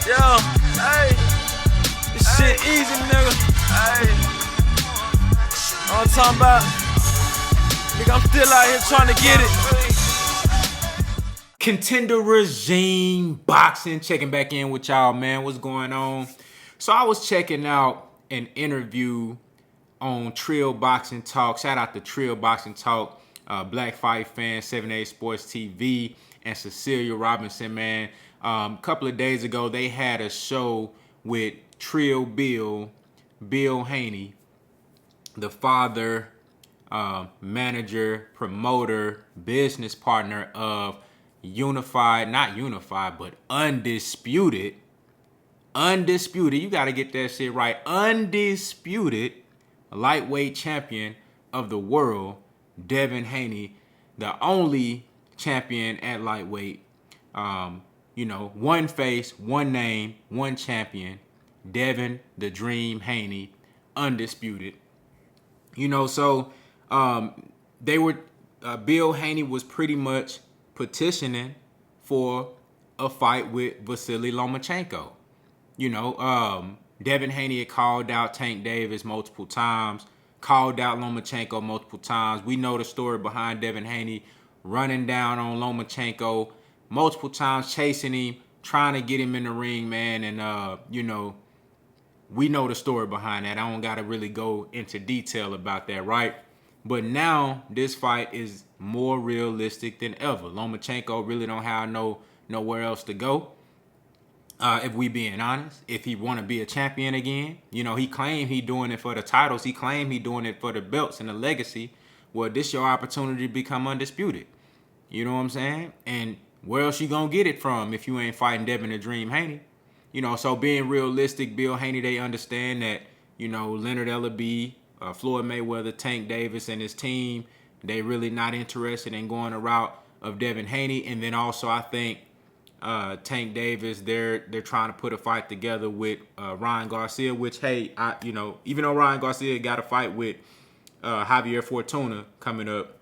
Yo, hey, this shit easy, nigga. Hey, all I'm talking about, nigga, I'm still out here trying to get it. Contender Regime Boxing, checking back in with y'all, man. What's going on? So I was checking out an interview on Trill Boxing Talk. Shout out to Trill Boxing Talk, Black Fight Fan, 7A Sports TV, and Cecilia Robinson, man. A couple of days ago, they had a show with Trill Bill Haney, the father, manager, promoter, business partner of not unified, but Undisputed. You got to get that shit right. Undisputed lightweight champion of the world, Devin Haney, the only champion at lightweight. One face, one name, one champion. Devin the Dream Haney, undisputed. They were Bill Haney was pretty much petitioning for a fight with Vasily Lomachenko. Devin Haney had called out Tank Davis multiple times, called out Lomachenko multiple times. We know the story behind Devin Haney running down on Lomachenko multiple times, chasing him, trying to get him in the ring, man. And, we know the story behind that. I don't got to really go into detail about that, right? But now this fight is more realistic than ever. Lomachenko really don't have nowhere else to go. If we being honest, if he want to be a champion again, he claimed he doing it for the titles. He claimed he doing it for the belts and the legacy. Well, this your opportunity to become undisputed. You know what I'm saying? And where else you gonna get it from if you ain't fighting Devin the Dream Haney? So being realistic, Bill Haney, they understand that, Leonard Ellaby, Floyd Mayweather, Tank Davis, and his team, they really not interested in going the route of Devin Haney. And then also, I think Tank Davis, they're trying to put a fight together with Ryan Garcia, which, hey, even though Ryan Garcia got a fight with Javier Fortuna coming up,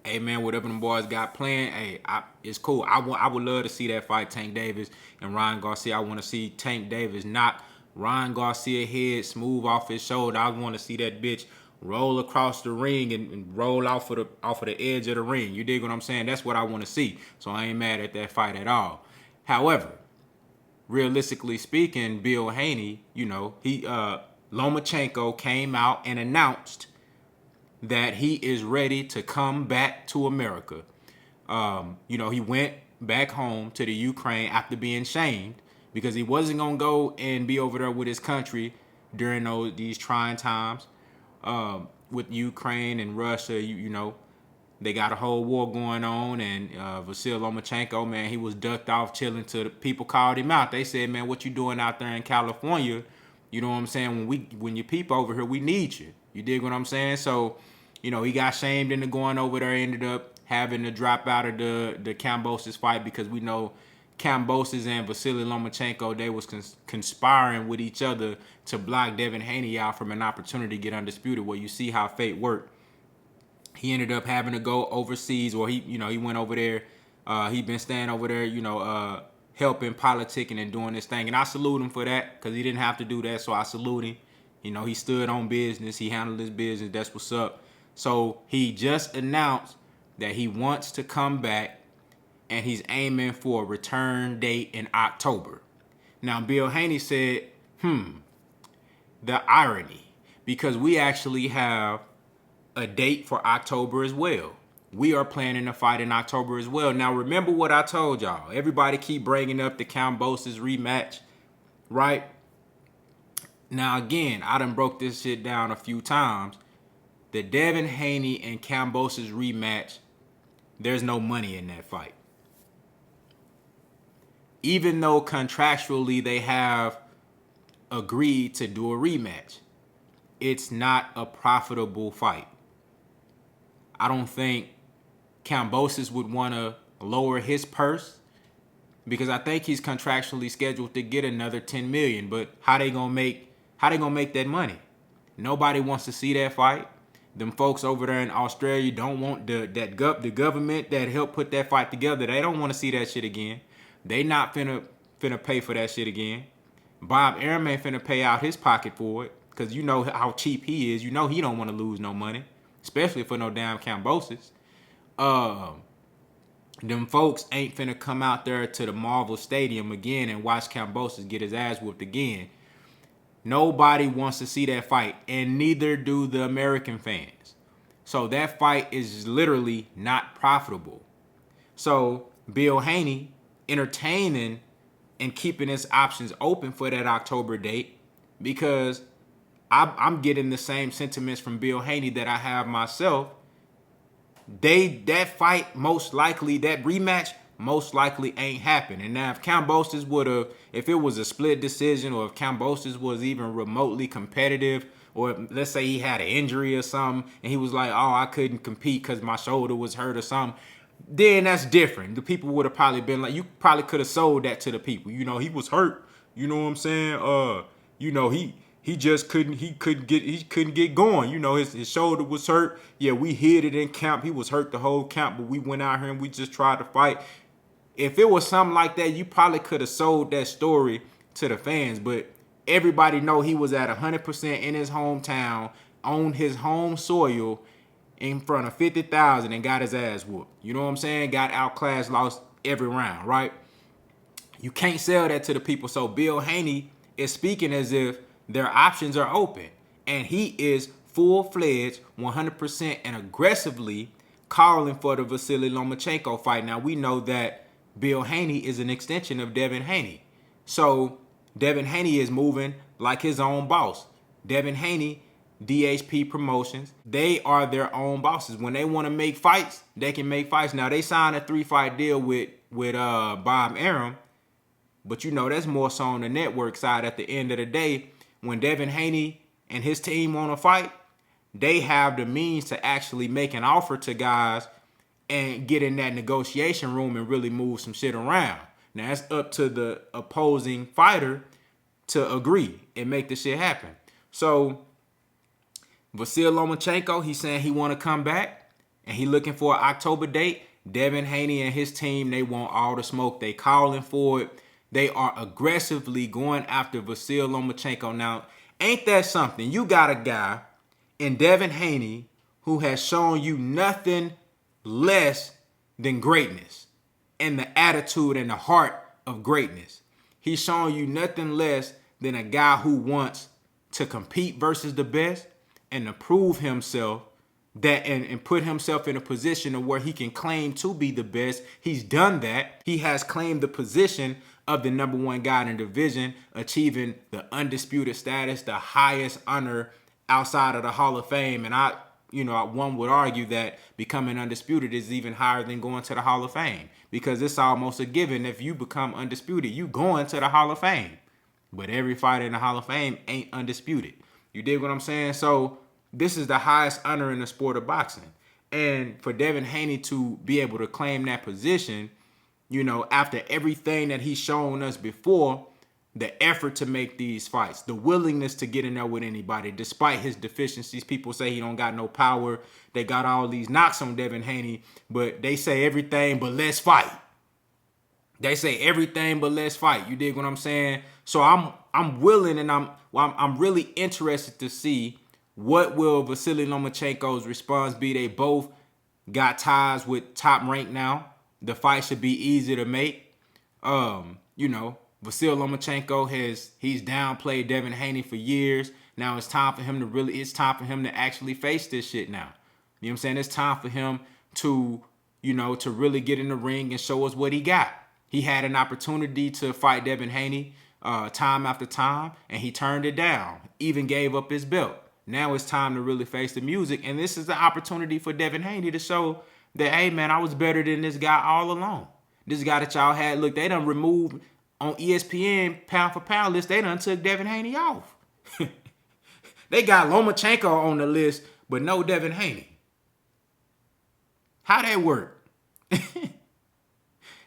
hey, man, whatever them boys got planned, hey, it's cool. I would love to see that fight, Tank Davis and Ryan Garcia. I want to see Tank Davis knock Ryan Garcia head smooth off his shoulder. I want to see that bitch roll across the ring and roll off of the edge of the ring. You dig what I'm saying? That's what I want to see. So I ain't mad at that fight at all. However, realistically speaking, Bill Haney, Lomachenko came out and announced that he is ready to come back to America. He went back home to the Ukraine after being shamed because he wasn't going to go and be over there with his country during these trying times with Ukraine and Russia. They got a whole war going on, and Vasily Lomachenko, man, he was ducked off chilling till the people called him out. They said, man, what you doing out there in California? You know what I'm saying? When you peep over here, we need you. You dig what I'm saying? So, he got shamed into going over there, ended up having to drop out of the Kambosos fight because we know Kambosos and Vasily Lomachenko, they was conspiring with each other to block Devin Haney out from an opportunity to get undisputed. Well, you see how fate worked. He ended up having to go overseas, or he went over there. He been staying over there, helping, politicking, and doing this thing. And I salute him for that because he didn't have to do that, so I salute him. He stood on business. He handled his business. That's what's up. So he just announced that he wants to come back, and he's aiming for a return date in October. Now, Bill Haney said, the irony, because we actually have a date for October as well. We are planning a fight in October as well. Now, remember what I told y'all. Everybody keep bringing up the Kambosos rematch, right? Now, again, I done broke this shit down a few times. The Devin Haney and Kambosos rematch, there's no money in that fight. Even though contractually they have agreed to do a rematch, it's not a profitable fight. I don't think Kambosos would want to lower his purse because I think he's contractually scheduled to get another $10 million. But how they gonna make that money? Nobody wants to see that fight. Them folks over there in Australia don't want the government that helped put that fight together. They don't want to see that shit again. They not finna finna pay for that shit again. Bob Arum ain't finna pay out his pocket for it, because you know how cheap he is. You know he don't want to lose no money, especially for no damn Kambosos. Them folks ain't finna come out there to the Marvel Stadium again and watch Kambosos get his ass whooped again. Nobody wants to see that fight, and neither do the American fans. So that fight is literally not profitable. So Bill Haney entertaining and keeping his options open for that October date, because I'm getting the same sentiments from Bill Haney that I have myself. That fight most likely, that rematch most likely ain't happening. And now if Kambosos would have, if it was a split decision, or if Kambosos was even remotely competitive, or let's say he had an injury or something and he was like, oh, I couldn't compete because my shoulder was hurt or something, then that's different. The people would have probably been like, you probably could have sold that to the people. You know, he was hurt. You know what I'm saying? You know, he just couldn't get going. You know, his shoulder was hurt. Yeah, we hid it in camp. He was hurt the whole camp, but we went out here and we just tried to fight. If it was something like that, you probably could have sold that story to the fans. But everybody know he was at 100% in his hometown, on his home soil, in front of 50,000 and got his ass whooped. You know what I'm saying? Got outclassed, lost every round, right? You can't sell that to the people. So Bill Haney is speaking as if their options are open. And he is full-fledged, 100% and aggressively calling for the Vasily Lomachenko fight. Now, we know that Bill Haney is an extension of Devin Haney. So Devin Haney is moving like his own boss. Devin Haney, DHP Promotions, they are their own bosses. When they want to make fights, they can make fights. Now, they signed a 3-fight deal with Bob Arum, but you know that's more so on the network side. At the end of the day, when Devin Haney and his team want to fight, they have the means to actually make an offer to guys and get in that negotiation room and really move some shit around. Now, it's up to the opposing fighter to agree and make the shit happen. So Vasily Lomachenko, he's saying he want to come back and he looking for an October date. Devin Haney and his team, they want all the smoke. They calling for it. They are aggressively going after Vasily Lomachenko. Now, ain't that something? You got a guy in Devin Haney who has shown you nothing less than greatness and the attitude and the heart of greatness. He's showing you nothing less than a guy who wants to compete versus the best and to prove himself that and put himself in a position of where he can claim to be the best. He's done that. He has claimed the position of the #1 guy in the division, achieving the undisputed status, the highest honor outside of the Hall of Fame. And one would argue that becoming undisputed is even higher than going to the Hall of Fame, because it's almost a given. If you become undisputed, you going to the Hall of Fame. But every fighter in the Hall of Fame ain't undisputed. You dig what I'm saying? So this is the highest honor in the sport of boxing. And for Devin Haney to be able to claim that position, you know, after everything that he's shown us before, the effort to make these fights, the willingness to get in there with anybody, despite his deficiencies. People say he don't got no power. They got all these knocks on Devin Haney, but they say everything but let's fight. They say everything but let's fight. You dig what I'm saying? So I'm willing, and I'm really interested to see what will Vasily Lomachenko's response be. They both got ties with Top Rank now. The fight should be easy to make. Vasily Lomachenko he's downplayed Devin Haney for years. Now it's time for him to actually face this shit now. You know what I'm saying? It's time for him to really get in the ring and show us what he got. He had an opportunity to fight Devin Haney time after time, and he turned it down, even gave up his belt. Now it's time to really face the music, and this is the opportunity for Devin Haney to show that, hey, man, I was better than this guy all along. This guy that y'all had, look, they done removed on ESPN pound for pound list, they done took Devin Haney off. They got Lomachenko on the list, but no Devin Haney. How that work?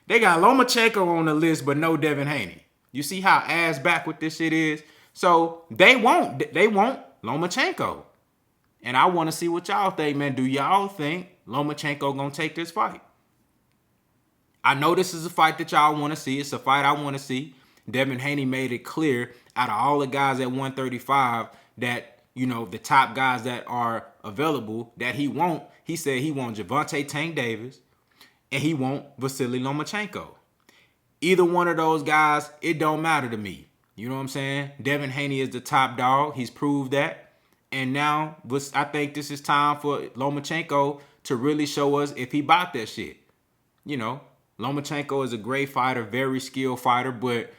They got Lomachenko on the list, but no Devin Haney. You see how ass backward this shit is? So they want Lomachenko. And I want to see what y'all think, man. Do y'all think Lomachenko gonna take this fight? I know this is a fight that y'all want to see. It's a fight I want to see. Devin Haney made it clear out of all the guys at 135 that, you know, the top guys that are available that he said he want Gervonta Tank Davis and he want Vasily Lomachenko. Either one of those guys, it don't matter to me. You know what I'm saying? Devin Haney is the top dog. He's proved that. And now I think this is time for Lomachenko to really show us if he bought that shit. You know, Lomachenko is a great fighter, very skilled fighter, but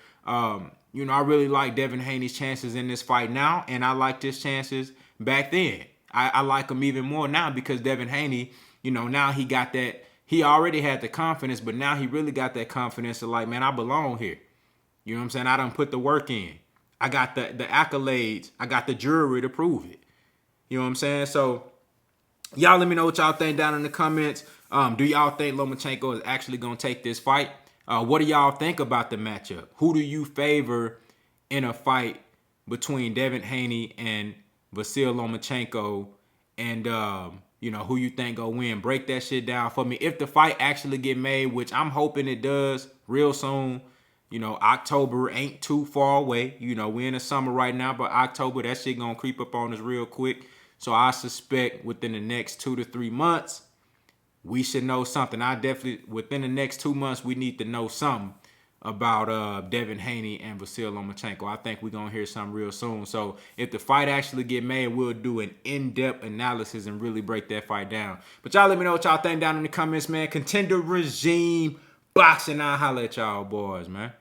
you know, I really like Devin Haney's chances in this fight now, and I liked his chances back then. I like him even more now because Devin Haney, you know, now he got that. He already had the confidence, but now he really got that confidence of like, man, I belong here. You know what I'm saying? I done put the work in. I got the accolades. I got the jury to prove it. You know what I'm saying? So y'all let me know what y'all think down in the comments. Do y'all think Lomachenko is actually going to take this fight? What do y'all think about the matchup? Who do you favor in a fight between Devin Haney and Vasily Lomachenko? And, you know, who you think go win? Break that shit down for me. If the fight actually get made, which I'm hoping it does real soon. You know, October ain't too far away. You know, we're in the summer right now, but October, that shit gonna creep up on us real quick. So I suspect within the next 2 to 3 months, we should know something. Within the next 2 months, we need to know something about Devin Haney and Vasily Lomachenko. I think we're going to hear something real soon. So if the fight actually get made, we'll do an in-depth analysis and really break that fight down. But y'all let me know what y'all think down in the comments, man. Contender regime boxing. I'll holler at y'all boys, man.